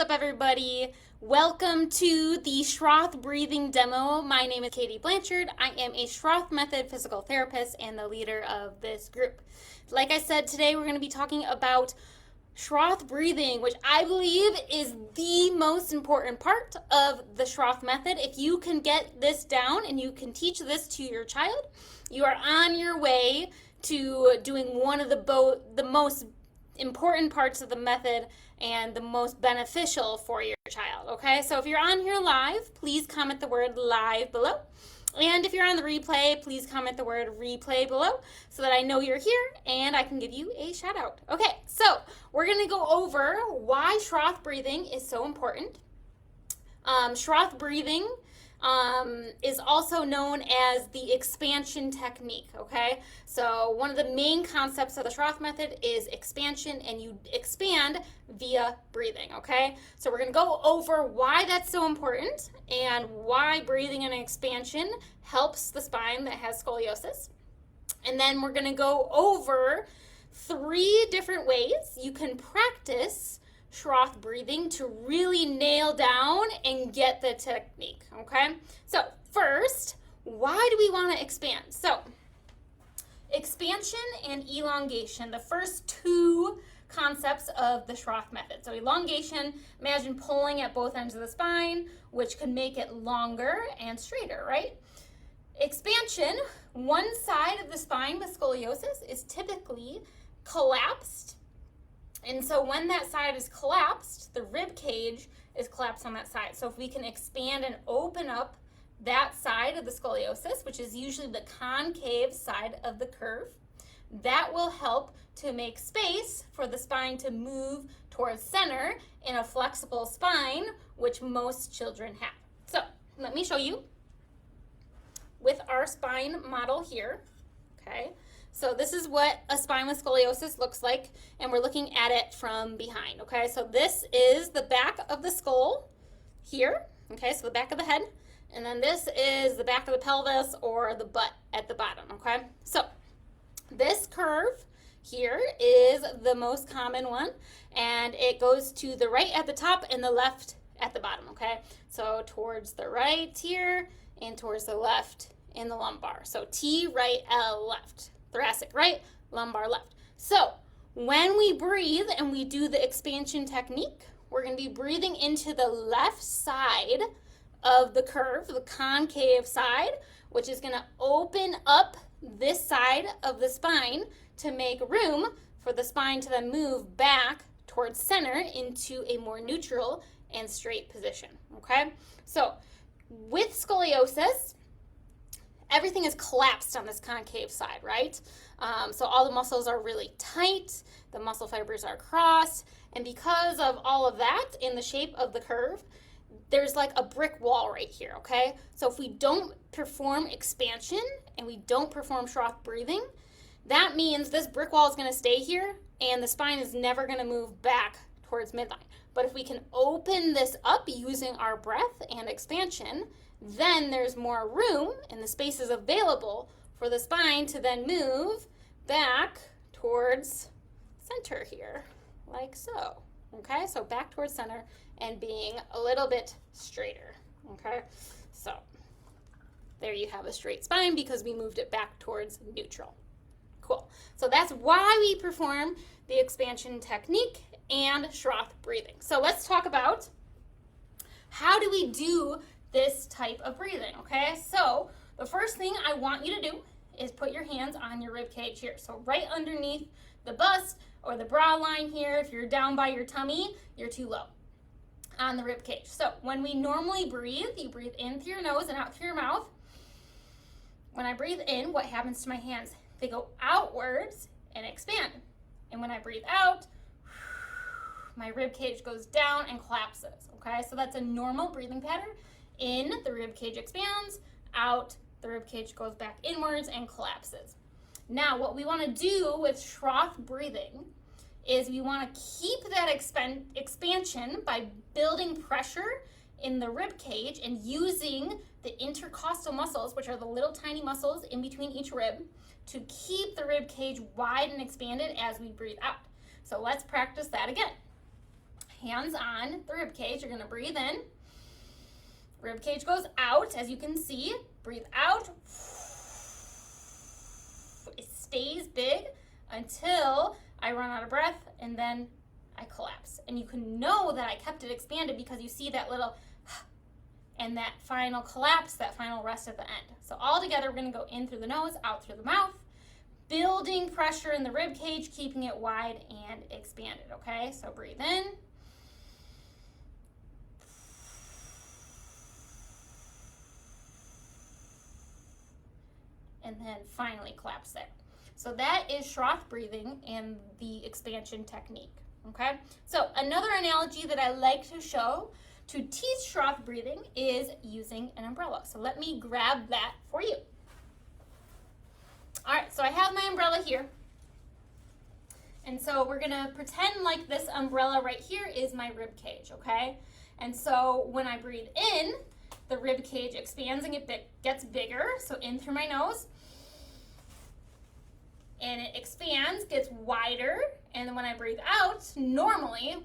What's up, everybody? Welcome to the Schroth breathing demo. My name is Katie Blanchard. I am a Schroth Method physical therapist and the leader of this group. Like I said, today we're going to be talking about Schroth breathing, which I believe is the most important part of the Schroth method. If you can get this down and you can teach this to your child, you are on your way to doing one of the most important parts of the method and the most beneficial for your child, okay? So if you're on here live, please comment the word live below. And if you're on the replay, please comment the word replay below so that I know you're here and I can give you a shout out. Okay, so we're gonna go over why Schroth breathing is so important. Schroth breathing is also known as the expansion technique, okay? So one of the main concepts of the Schroth method is expansion, and you expand via breathing, okay? So we're gonna go over why that's so important and why breathing and expansion helps the spine that has scoliosis. And then we're gonna go over 3 different ways you can practice Schroth breathing to really nail down and get the technique, okay? So first, why do we want to expand? So expansion and elongation, the first 2 concepts of the Schroth method. So elongation, imagine pulling at both ends of the spine, which can make it longer and straighter, right? Expansion, one side of the spine with scoliosis is typically collapsed. And so when that side is collapsed, the rib cage is collapsed on that side. So if we can expand and open up that side of the scoliosis, which is usually the concave side of the curve, that will help to make space for the spine to move towards center in a flexible spine, which most children have. So let me show you with our spine model here, okay? So this is what a spine with scoliosis looks like, and we're looking at it from behind, okay? So this is the back of the skull here, okay? So the back of the head, and then this is the back of the pelvis or the butt at the bottom, okay? So this curve here is the most common one, and it goes to the right at the top and the left at the bottom, okay? So towards the right here and towards the left in the lumbar. So T, right, L, left. Thoracic right, lumbar left. So when we breathe and we do the expansion technique, we're going to be breathing into the left side of the curve, the concave side, which is going to open up this side of the spine to make room for the spine to then move back towards center into a more neutral and straight position, okay? So with scoliosis, everything is collapsed on this concave side, right? So all the muscles are really tight, the muscle fibers are crossed, and because of all of that in the shape of the curve, there's like a brick wall right here, okay? So if we don't perform expansion and we don't perform Schroth breathing, that means this brick wall is gonna stay here and the spine is never gonna move back towards midline. But if we can open this up using our breath and expansion, then there's more room and the space is available for the spine to then move back towards center here, like so, okay? So back towards center and being a little bit straighter, okay? So there you have a straight spine because we moved it back towards neutral. Cool. So that's why we perform the expansion technique and Schroth breathing. So let's talk about how do we do this type of breathing, okay? So the first thing I want you to do is put your hands on your rib cage here. So right underneath the bust or the brow line here. If you're down by your tummy, you're too low on the rib cage. So when we normally breathe, you breathe in through your nose and out through your mouth. When I breathe in, what happens to my hands? They go outwards and expand. And when I breathe out, my rib cage goes down and collapses, okay? So that's a normal breathing pattern. In, the rib cage expands, out, the rib cage goes back inwards and collapses. Now, what we want to do with Schroth breathing is we want to keep that expansion by building pressure in the rib cage and using the intercostal muscles, which are the little tiny muscles in between each rib, to keep the rib cage wide and expanded as we breathe out. So let's practice that again. hands on the rib cage. You're gonna breathe in. Rib cage goes out, as you can see. Breathe out. It stays big until I run out of breath, and then I collapse. And you can know that I kept it expanded because you see that little and that final collapse, that final rest at the end. So all together, we're gonna go in through the nose, out through the mouth, building pressure in the rib cage, keeping it wide and expanded, okay? So breathe in. And then finally collapse there. So that is Schroth breathing and the expansion technique, okay? So another analogy that I like to show to teach Schroth breathing is using an umbrella. So let me grab that for you. All right, so I have my umbrella here. And so we're gonna pretend like this umbrella right here is my rib cage, okay? And so when I breathe in, the rib cage expands and it gets bigger, so in through my nose. And it expands, gets wider, and then when I breathe out, normally,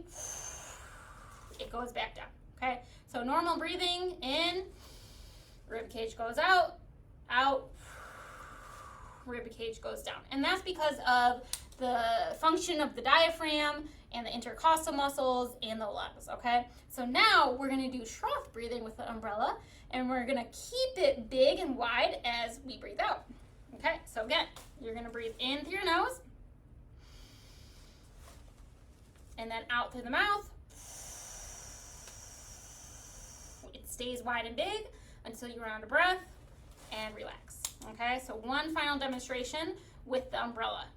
it goes back down, okay? So normal breathing, in, rib cage goes out, out, rib cage goes down. And that's because of the function of the diaphragm and the intercostal muscles and the lungs, okay? So now we're gonna do Schroth breathing with the umbrella, and we're gonna keep it big and wide as we breathe out. Okay, so again, you're gonna breathe in through your nose, and then out through the mouth. It stays wide and big until you run out of breath and relax. Okay, so one final demonstration with the umbrella.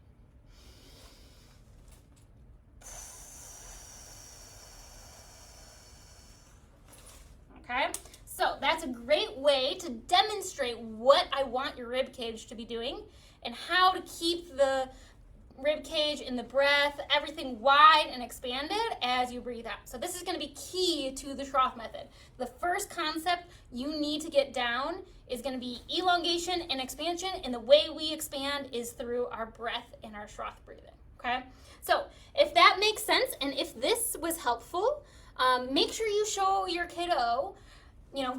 Okay, so that's a great way to demonstrate what I want your rib cage to be doing and how to keep the rib cage and the breath, everything wide and expanded as you breathe out. So this is going to be key to the Schroth method. The first concept you need to get down is going to be elongation and expansion, and the way we expand is through our breath and our Schroth breathing, okay? So if that makes sense and if this was helpful, make sure you show your kiddo,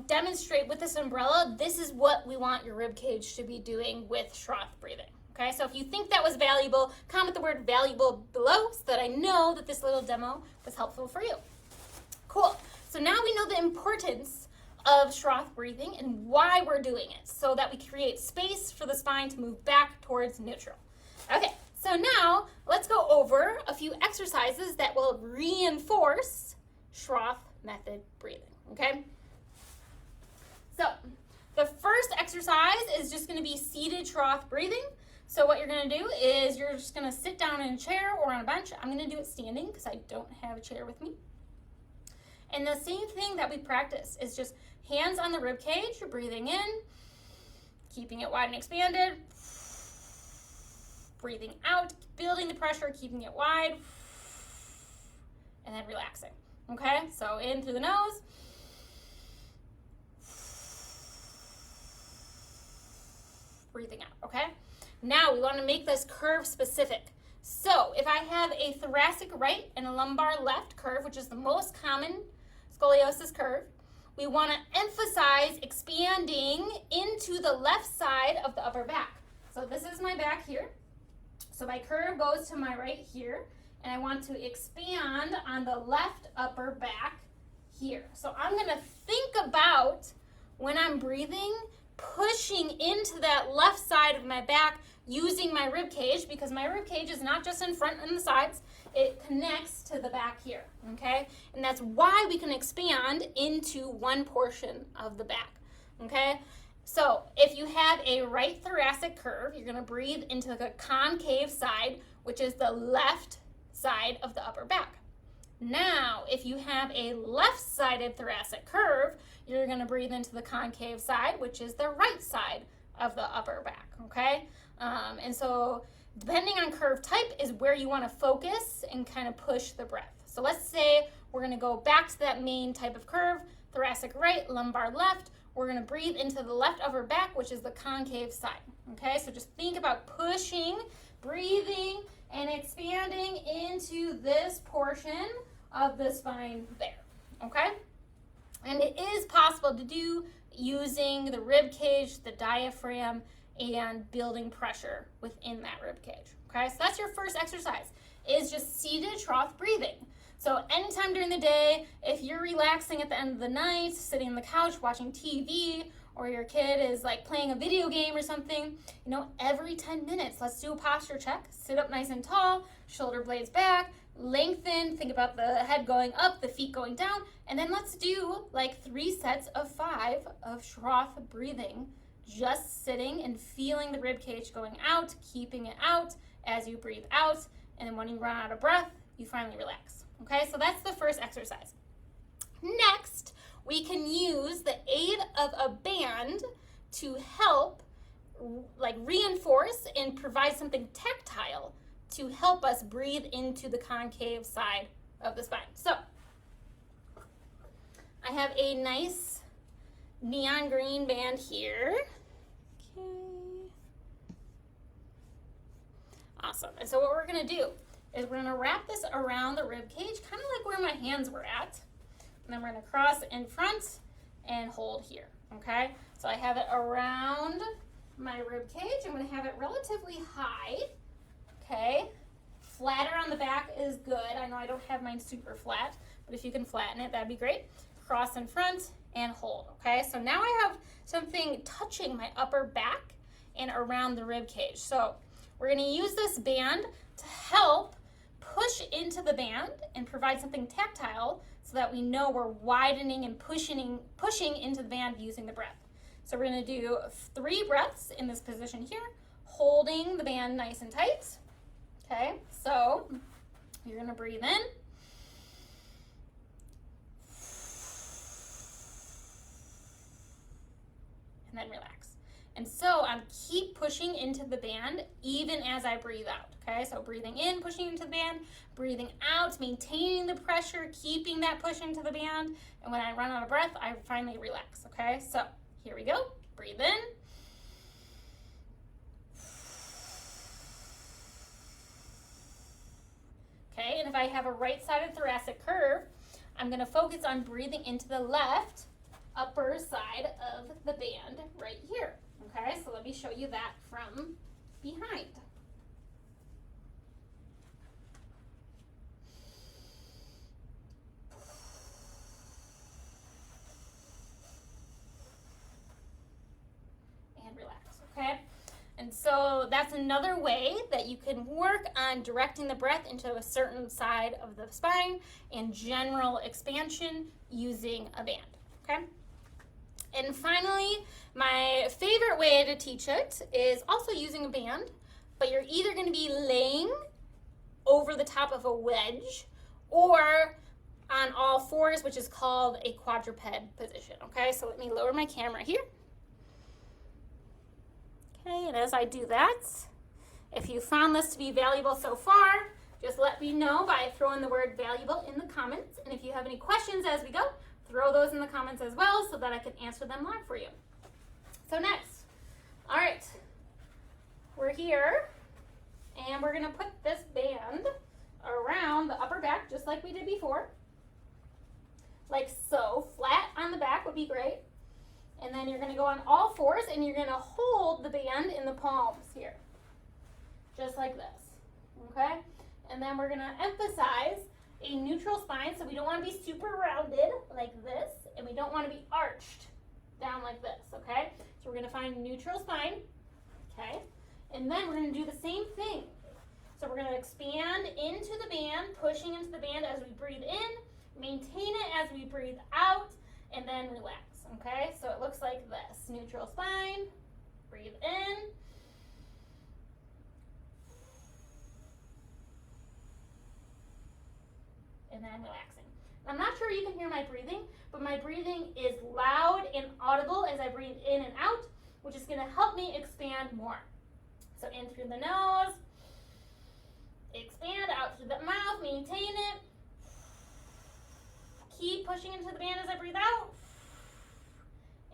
demonstrate with this umbrella, this is what we want your rib cage to be doing with Schroth breathing. Okay, so if you think that was valuable, comment the word valuable below so that I know that this little demo was helpful for you. Cool. So now we know the importance of Schroth breathing and why we're doing it, so that we create space for the spine to move back towards neutral. Okay, so now let's go over a few exercises that will reinforce Schroth method breathing, okay? So the first exercise is just going to be seated Schroth breathing. So what you're going to do is you're just going to sit down in a chair or on a bench. I'm going to do it standing because I don't have a chair with me. And the same thing that we practiced is just hands on the rib cage. You're breathing in, keeping it wide and expanded. Breathing out, building the pressure, keeping it wide. And then relaxing. Okay, so in through the nose. Breathing out, okay? Now we want to make this curve specific. So if I have a thoracic right and a lumbar left curve, which is the most common scoliosis curve, we want to emphasize expanding into the left side of the upper back. So this is my back here. So my curve goes to my right here, and I want to expand on the left upper back here. So I'm going to think about when I'm breathing, pushing into that left side of my back using my rib cage, because my rib cage is not just in front and the sides, it connects to the back here, okay? And that's why we can expand into one portion of the back, okay? So if you have a right thoracic curve, you're gonna breathe into the concave side, which is the left side of the upper back. Now, if you have a left-sided thoracic curve, you're going to breathe into the concave side, which is the right side of the upper back, okay? And so depending on curve type is where you want to focus and kind of push the breath. So let's say we're going to go back to that main type of curve, thoracic right, lumbar left. We're going to breathe into the left upper back, which is the concave side, okay? So just think about pushing, breathing, and expanding into this portion of the spine there, okay? And it is possible to do using the rib cage, the diaphragm, and building pressure within that rib cage, okay? So that's your first exercise, is just seated Schroth breathing. So anytime during the day, if you're relaxing at the end of the night, sitting on the couch watching TV, or your kid is like playing a video game or something, you know, every 10 minutes, let's do a posture check. Sit up nice and tall, shoulder blades back, lengthen, think about the head going up, the feet going down, and then let's do like 3 sets of 5 of Schroth breathing, just sitting and feeling the rib cage going out, keeping it out as you breathe out, and then when you run out of breath, you finally relax. Okay, so that's the first exercise. Next, we can use the aid of a band to help like reinforce and provide something tactile to help us breathe into the concave side of the spine. So I have a nice neon green band here. Okay. Awesome. And so what we're going to do is we're going to wrap this around the rib cage, kind of like where my hands were at. And then we're going to cross in front and hold here, okay? So I have it around my rib cage. I'm going to have it relatively high, okay? Flatter on the back is good. I know I don't have mine super flat, but if you can flatten it, that'd be great. Cross in front and hold, okay? So now I have something touching my upper back and around the rib cage. So we're going to use this band to help push into the band and provide something tactile so that we know we're widening and pushing into the band using the breath. So we're going to do 3 breaths in this position here, holding the band nice and tight. Okay, so you're going to breathe in. And then relax. And so I'm keep pushing into the band even as I breathe out. Okay, so breathing in, pushing into the band, breathing out, maintaining the pressure, keeping that push into the band. And when I run out of breath, I finally relax. Okay, so here we go. Breathe in. Okay, and if I have a right-sided thoracic curve, I'm going to focus on breathing into the left upper side of the band right here. Okay, so let me show you that from behind. And relax, okay? And so that's another way that you can work on directing the breath into a certain side of the spine and general expansion using a band, okay? And finally, my favorite way to teach it is also using a band, but you're either going to be laying over the top of a wedge or on all fours, which is called a quadruped position, okay? So let me lower my camera here. Okay, and as I do that, if you found this to be valuable so far, just let me know by throwing the word valuable in the comments. And if you have any questions as we go, throw those in the comments as well so that I can answer them live for you. So next, all right, we're here and we're gonna put this band around the upper back just like we did before. Like so, flat on the back would be great. And then you're gonna go on all fours and you're gonna hold the band in the palms here, just like this, okay? And then we're gonna emphasize a neutral spine, so we don't want to be super rounded like this, and we don't want to be arched down like this, okay? So we're going to find a neutral spine, okay? And then we're going to do the same thing. So we're going to expand into the band, pushing into the band as we breathe in, maintain it as we breathe out, and then relax, okay? So it looks like this. Neutral spine, breathe in, and then relaxing. I'm not sure you can hear my breathing, but my breathing is loud and audible as I breathe in and out, which is going to help me expand more. So in through the nose, expand out through the mouth, maintain it. Keep pushing into the band as I breathe out.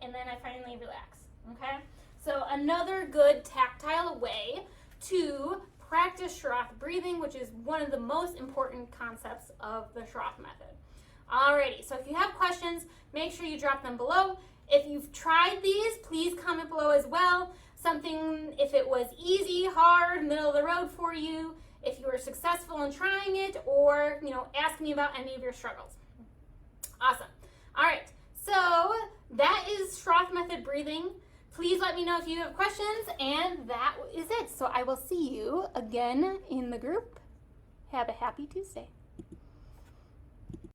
And then I finally relax, okay? So another good tactile way to practice Schroth breathing, which is one of the most important concepts of the Schroth method. Alrighty, so if you have questions, make sure you drop them below. If you've tried these, please comment below as well. Something, if it was easy, hard, middle of the road for you, if you were successful in trying it, or, ask me about any of your struggles. Awesome. All right, so that is Schroth method breathing. Please let me know if you have questions, and that is it. So I will see you again in the group. Have a happy Tuesday.